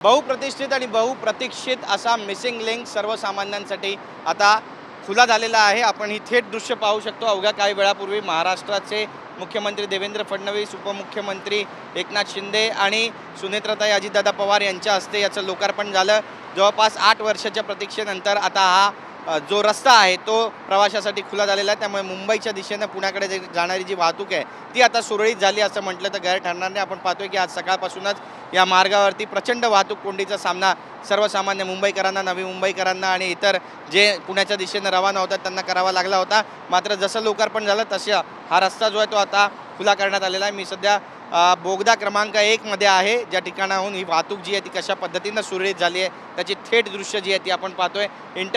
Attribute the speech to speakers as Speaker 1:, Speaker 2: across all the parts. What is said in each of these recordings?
Speaker 1: बहुप्रतिष्ठित आणि बहुप्रतीक्षित असा मिसिंग लिंक सर्वसामान्यांसाठी आता खुला झालेला आहे। आपण ही थेट दृश्य पाहू शकतो। अवघ्या काही वेळापूर्वी महाराष्ट्राचे मुख्यमंत्री देवेंद्र फडणवीस, उपमुख्यमंत्री एकनाथ शिंदे आणि सुनेत्राताई अजितदादा पवार यांच्या हस्ते याचं लोकार्पण झालं। जवळपास 8 वर्षाच्या प्रतीक्षेनंतर आता हा जो रस्ता आहे तो प्रवाशासाठी खुला झालेला आहे। त्यामुळे मुंबईच्या दिशेने पुण्याकडे जाणारी जी वाहतूक आहे ती आता सुरळीत झाली असं म्हटलं तर गैर ठरणार नाही। आपण पाहतोय की आज सकाळपासूनच या मार्गावरती प्रचंड वाहतूक कोंडीचा सामना सर्वसामान्य मुंबईकरांना, नवी मुंबईकरांना आणि इतर जे पुण्याच्या दिशेने रवाना होतात त्यांना करावा लागला होता। मात्र जसं लोकार्पण झालं तसं हा रस्ता जो आहे तो आता खुला करण्यात आलेला आहे। मी सध्या बोगदा क्रमांक 1 मध्ये आहे, ज्या ठिकाणाहून ही वाहतूक जी आहे ती कशा पद्धतीनं सुरळीत झाली आहे त्याची थेट दृश्य जी आहे ती आपण पाहतोय।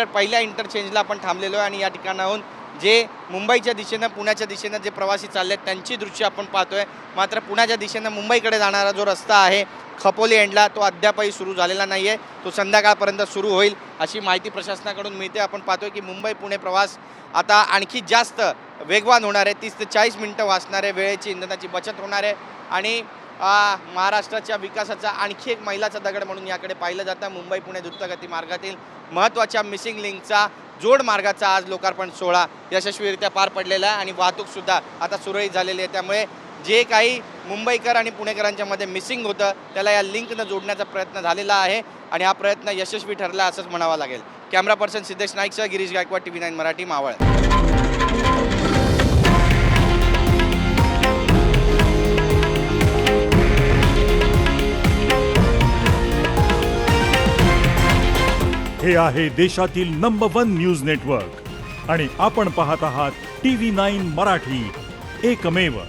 Speaker 1: पहिल्या इंटरचेंजला आपण थांबलेलो आहे आणि या ठिकाणाहून जे मुंबईच्या दिशेनं, पुण्याच्या दिशेनं जे प्रवासी चालले आहेत त्यांची दृश्य आपण पाहतोय। मात्र पुण्याच्या दिशेनं मुंबईकडे जाणारा जो रस्ता आहे खपोली एंडला तो अद्यापही सुरू झालेला नाही आहे। तो संध्याकाळपर्यंत सुरू होईल अशी माहिती प्रशासनाकडून मिळते। आपण पाहतोय की मुंबई पुणे प्रवास आता आणखी जास्त वेगवान होणार आहे। 30 ते 40 मिनिटं वाचणार आहे, वेळेची, इंधनाची बचत होणार आहे आणि महाराष्ट्राच्या विकासाचा आणखी एक मैलाचा दगड म्हणून याकडे पाहिलं जातं। मुंबई पुणे द्रुतगती मार्गातील महत्त्वाच्या मिसिंग लिंकचा जोड मार्गाचा आज लोकार्पण सोहळा यशस्वीरित्या पार पडलेला आहे आणि वाहतूकसुद्धा आता सुरळीत झालेली आहे। त्यामुळे जे काही मुंबईकर आणि पुणेकरांच्या मध्ये मिसिंग होतं त्याला या लिंकनं जोडण्याचा प्रयत्न झालेला आहे आणि हा प्रयत्न यशस्वी ठरला असंच म्हणावं लागेल। कॅमेरा पर्सन सिद्धेश नाईकसह गिरीश गायकवाड, TV9 मराठी, मावळ।
Speaker 2: हे आहे देशातील नंबर 1 न्यूज नेटवर्क आणि आपण पाहत आहात TV9 मराठी, एकमेव।